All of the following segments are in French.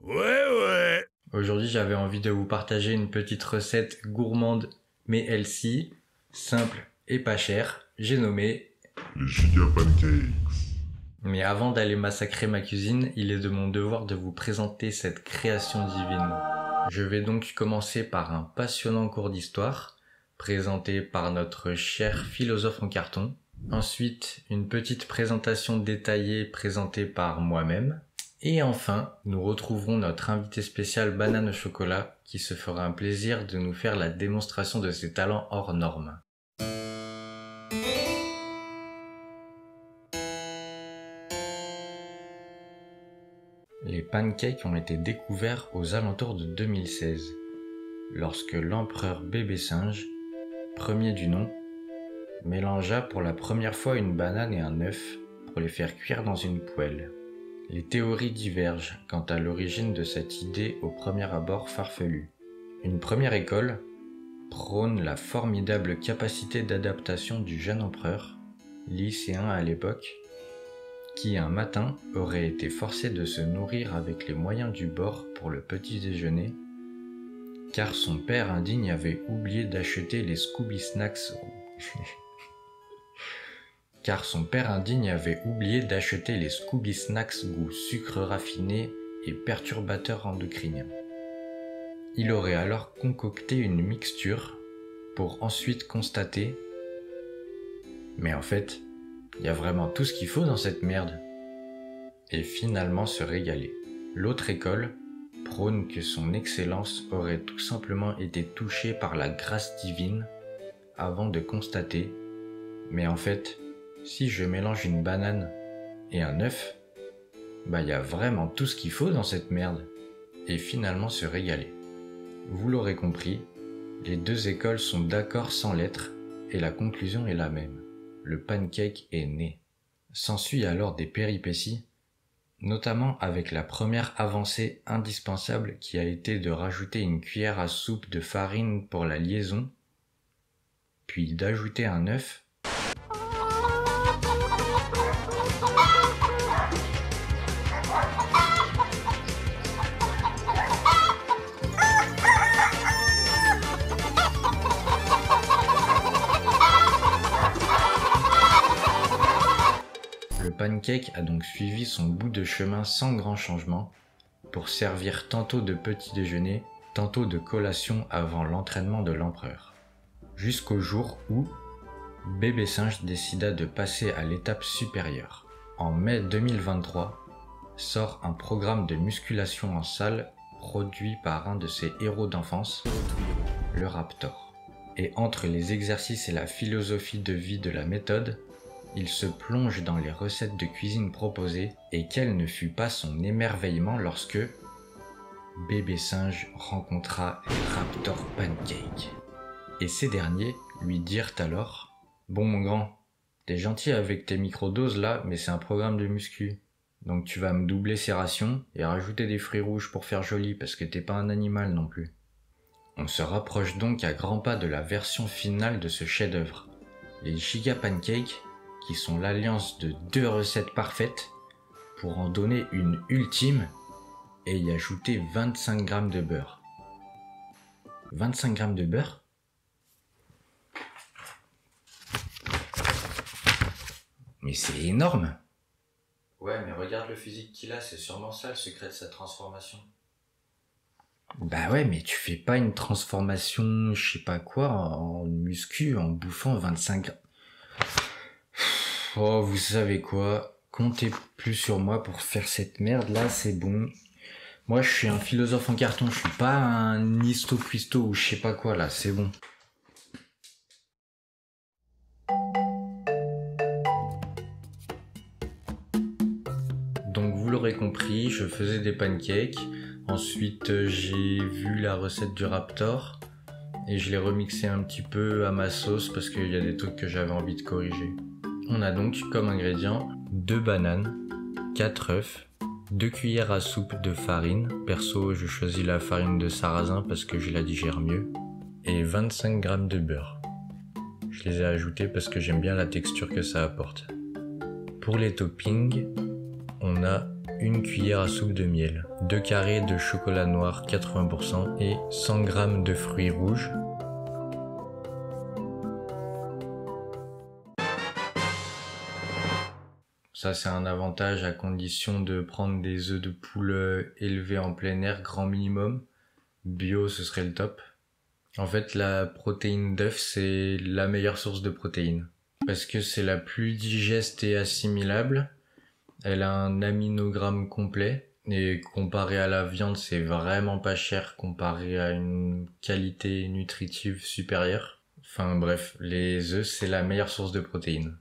Ouais. Aujourd'hui, j'avais envie de vous partager une petite recette gourmande mais healthy, simple et pas chère. J'ai nommé Les giga pancakes. Mais avant d'aller massacrer ma cuisine, il est de mon devoir de vous présenter cette création divine. Je vais donc commencer par un passionnant cours d'histoire, présenté par notre cher philosophe en carton. Ensuite, une petite présentation détaillée présentée par moi-même. Et enfin, nous retrouverons notre invité spécial Banane au chocolat, qui se fera un plaisir de nous faire la démonstration de ses talents hors normes. Les pancakes ont été découverts aux alentours de 2016, lorsque l'empereur Bébé Singe, premier du nom, mélangea pour la première fois une banane et un œuf pour les faire cuire dans une poêle. Les théories divergent quant à l'origine de cette idée au premier abord farfelue. Une première école prône la formidable capacité d'adaptation du jeune empereur, lycéen à l'époque, qui un matin aurait été forcé de se nourrir avec les moyens du bord pour le petit déjeuner, car son père indigne avait oublié d'acheter les Scooby Snacks goût sucre raffiné et perturbateurs endocriniens. Il aurait alors concocté une mixture pour ensuite constater « Mais en fait, il y a vraiment tout ce qu'il faut dans cette merde !» et finalement se régaler. L'autre école prône que son excellence aurait tout simplement été touchée par la grâce divine avant de constater « Mais en fait, si je mélange une banane et un œuf, bah y a vraiment tout ce qu'il faut dans cette merde !» et finalement se régaler. Vous l'aurez compris, les deux écoles sont d'accord sans l'être et la conclusion est la même. Le pancake est né. S'ensuit alors des péripéties, notamment avec la première avancée indispensable qui a été de rajouter une cuillère à soupe de farine pour la liaison, puis d'ajouter un œuf, Le pancake a donc suivi son bout de chemin sans grand changement pour servir tantôt de petit déjeuner, tantôt de collation avant l'entraînement de l'empereur. Jusqu'au jour où Bébé Singe décida de passer à l'étape supérieure. En mai 2023, sort un programme de musculation en salle produit par un de ses héros d'enfance, le Raptor. Et entre les exercices et la philosophie de vie de la méthode, il se plonge dans les recettes de cuisine proposées et quel ne fut pas son émerveillement lorsque Bébé Singe rencontra les Raptor Pancakes. Et ces derniers lui dirent alors « Bon mon grand, t'es gentil avec tes microdoses là, mais c'est un programme de muscu. Donc tu vas me doubler ses rations et rajouter des fruits rouges pour faire joli parce que t'es pas un animal non plus. » On se rapproche donc à grands pas de la version finale de ce chef-d'œuvre. Les Giga Pancakes, qui sont l'alliance de deux recettes parfaites pour en donner une ultime et y ajouter 25 grammes de beurre. 25 grammes de beurre ? Mais c'est énorme! Ouais, mais regarde le physique qu'il a, c'est sûrement ça le secret de sa transformation. Bah ouais, mais tu fais pas une transformation, je sais pas quoi, en muscu en bouffant 25 grammes. Oh, vous savez quoi, comptez plus sur moi pour faire cette merde là, c'est bon. Moi je suis un philosophe en carton, je suis pas un histo-cuisto ou je sais pas quoi là, c'est bon. Donc vous l'aurez compris, je faisais des pancakes, ensuite j'ai vu la recette du Raptor et je l'ai remixé un petit peu à ma sauce parce qu'il y a des trucs que j'avais envie de corriger. On a donc comme ingrédients 2 bananes, 4 œufs, 2 cuillères à soupe de farine, perso je choisis la farine de sarrasin parce que je la digère mieux, et 25 grammes de beurre. Je les ai ajoutés parce que j'aime bien la texture que ça apporte. Pour les toppings, on a 1 cuillère à soupe de miel, 2 carrés de chocolat noir 80% et 100 g de fruits rouges. Ça c'est un avantage à condition de prendre des œufs de poule élevés en plein air, grand minimum. Bio ce serait le top. En fait la protéine d'œuf c'est la meilleure source de protéines. Parce que c'est la plus digeste et assimilable. Elle a un aminogramme complet. Et comparé à la viande c'est vraiment pas cher comparé à une qualité nutritive supérieure. Enfin bref, les œufs c'est la meilleure source de protéines.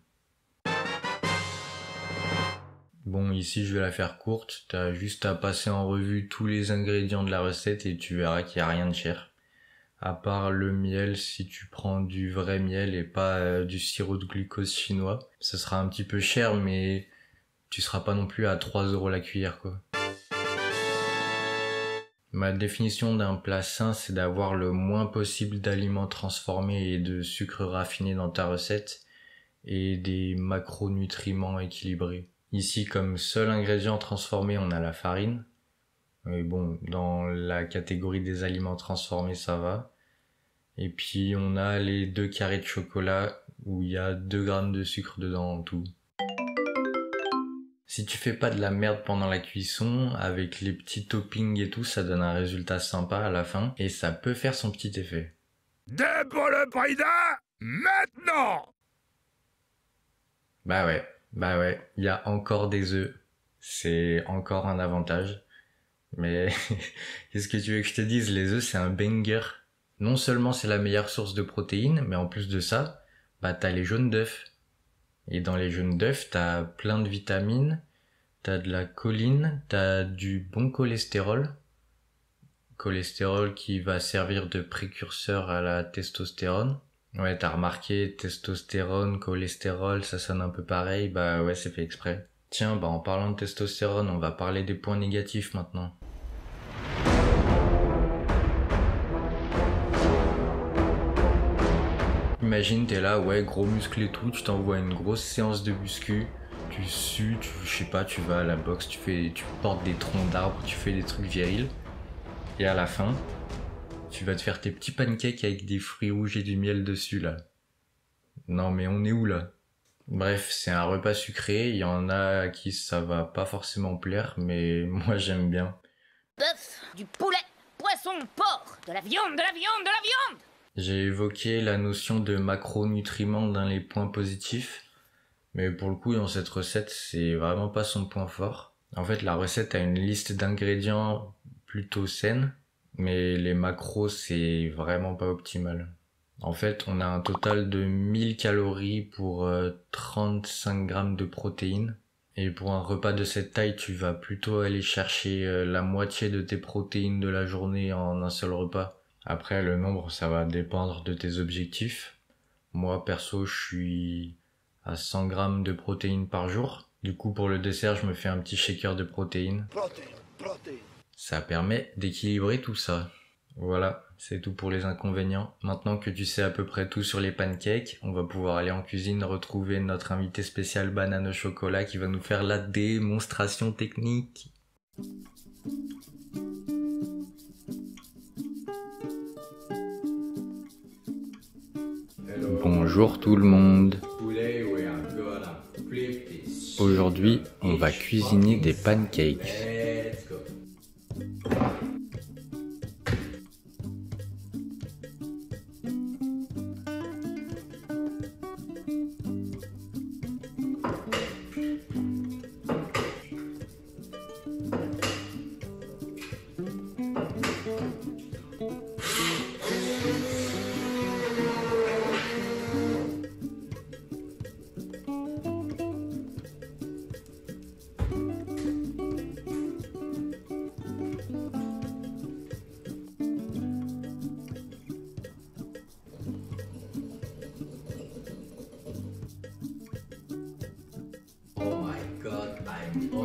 Bon, ici je vais la faire courte, t'as juste à passer en revue tous les ingrédients de la recette et tu verras qu'il n'y a rien de cher. À part le miel, si tu prends du vrai miel et pas du sirop de glucose chinois, ça sera un petit peu cher mais tu seras pas non plus à 3 € la cuillère quoi. Ma définition d'un plat sain, c'est d'avoir le moins possible d'aliments transformés et de sucre raffiné dans ta recette et des macronutriments équilibrés. Ici, comme seul ingrédient transformé, on a la farine. Mais bon, dans la catégorie des aliments transformés, ça va. Et puis, on a les 2 carrés de chocolat où il y a 2 g de sucre dedans en tout. Si tu fais pas de la merde pendant la cuisson, avec les petits toppings et tout, ça donne un résultat sympa à la fin. Et ça peut faire son petit effet. Pour le président, maintenant! Bah ouais, il y a encore des œufs. C'est encore un avantage. Mais qu'est-ce que tu veux que je te dise? Les œufs, c'est un banger. Non seulement c'est la meilleure source de protéines, mais en plus de ça, bah t'as les jaunes d'œufs. Et dans les jaunes d'œufs, t'as plein de vitamines, t'as de la choline, t'as du bon cholestérol. Cholestérol qui va servir de précurseur à la testostérone. Ouais, t'as remarqué, testostérone, cholestérol, ça sonne un peu pareil, bah ouais, c'est fait exprès. Tiens, bah en parlant de testostérone, on va parler des points négatifs maintenant. Imagine, t'es là, ouais, gros muscle et tout, tu t'envoies une grosse séance de muscu, tu sues, je sais pas, tu vas à la boxe, tu portes des troncs d'arbres, tu fais des trucs virils, et à la fin, tu vas te faire tes petits pancakes avec des fruits rouges et du miel dessus, là. Non, mais on est où, là? Bref, c'est un repas sucré, il y en a à qui ça va pas forcément plaire, mais moi j'aime bien. Bœuf, du poulet, poisson, porc, de la viande, de la viande, de la viande! J'ai évoqué la notion de macronutriments dans les points positifs, mais pour le coup, dans cette recette, c'est vraiment pas son point fort. En fait, la recette a une liste d'ingrédients plutôt saine, mais les macros c'est vraiment pas optimal. En fait on a un total de 1000 calories pour 35 g de protéines, et pour un repas de cette taille tu vas plutôt aller chercher la moitié de tes protéines de la journée en un seul repas. Après le nombre ça va dépendre de tes objectifs. Moi perso je suis à 100 g de protéines par jour. Du coup pour le dessert je me fais un petit shaker de protéines. Ça permet d'équilibrer tout ça. Voilà, c'est tout pour les inconvénients. Maintenant que tu sais à peu près tout sur les pancakes, on va pouvoir aller en cuisine retrouver notre invité spécial banane au chocolat qui va nous faire la démonstration technique. Bonjour tout le monde. Aujourd'hui, on va cuisiner des pancakes.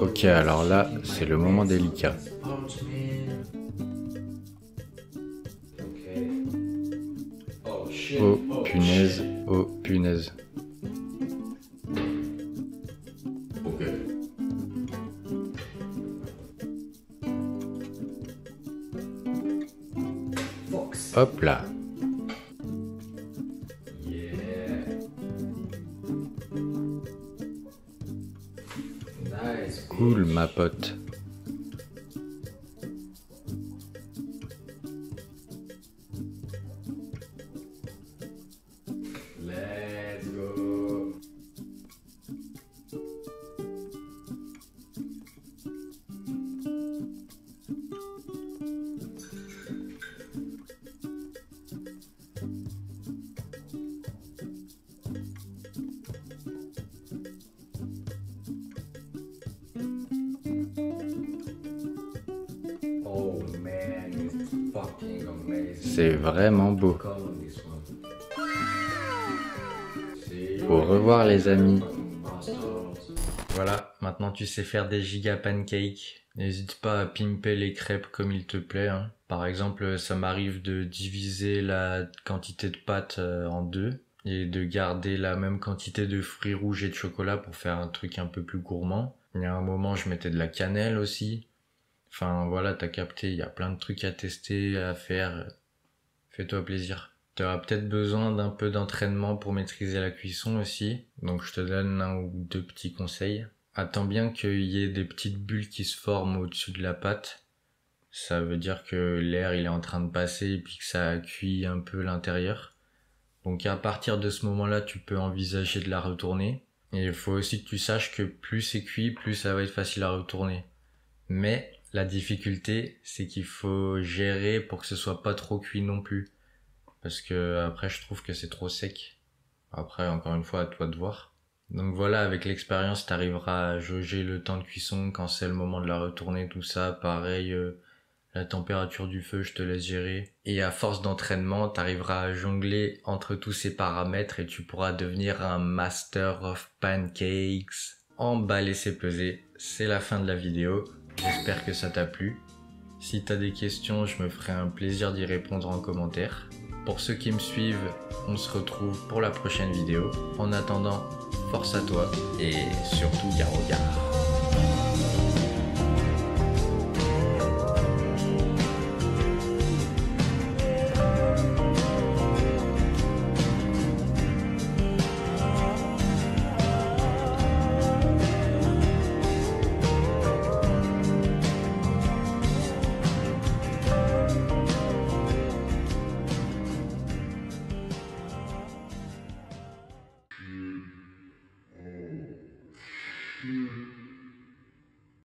Ok, alors là, c'est le moment délicat. Oh punaise, oh punaise. Hop là. Cool ma pote. Let's go. C'est vraiment beau. Au revoir les amis. Voilà, maintenant tu sais faire des giga pancakes. N'hésite pas à pimper les crêpes comme il te plaît. Hein. Par exemple, ça m'arrive de diviser la quantité de pâte en deux et de garder la même quantité de fruits rouges et de chocolat pour faire un truc un peu plus gourmand. Il y a un moment, je mettais de la cannelle aussi. Enfin voilà, t'as capté, il y a plein de trucs à tester, à faire. Fais-toi plaisir. Tu auras peut-être besoin d'un peu d'entraînement pour maîtriser la cuisson aussi, donc je te donne un ou deux petits conseils. Attends bien qu'il y ait des petites bulles qui se forment au-dessus de la pâte. Ça veut dire que l'air il est en train de passer et puis que ça cuit un peu l'intérieur. Donc à partir de ce moment-là, tu peux envisager de la retourner. Et il faut aussi que tu saches que plus c'est cuit, plus ça va être facile à retourner. Mais la difficulté, c'est qu'il faut gérer pour que ce soit pas trop cuit non plus. Parce que après, je trouve que c'est trop sec. Après, encore une fois, à toi de voir. Donc voilà, avec l'expérience, t'arriveras à jauger le temps de cuisson quand c'est le moment de la retourner, tout ça. Pareil, la température du feu, je te laisse gérer. Et à force d'entraînement, t'arriveras à jongler entre tous ces paramètres et tu pourras devenir un master of pancakes. Emballer, c'est peser. C'est la fin de la vidéo. J'espère que ça t'a plu. Si t'as des questions, je me ferai un plaisir d'y répondre en commentaire. Pour ceux qui me suivent, on se retrouve pour la prochaine vidéo. En attendant, force à toi et surtout gare au gare.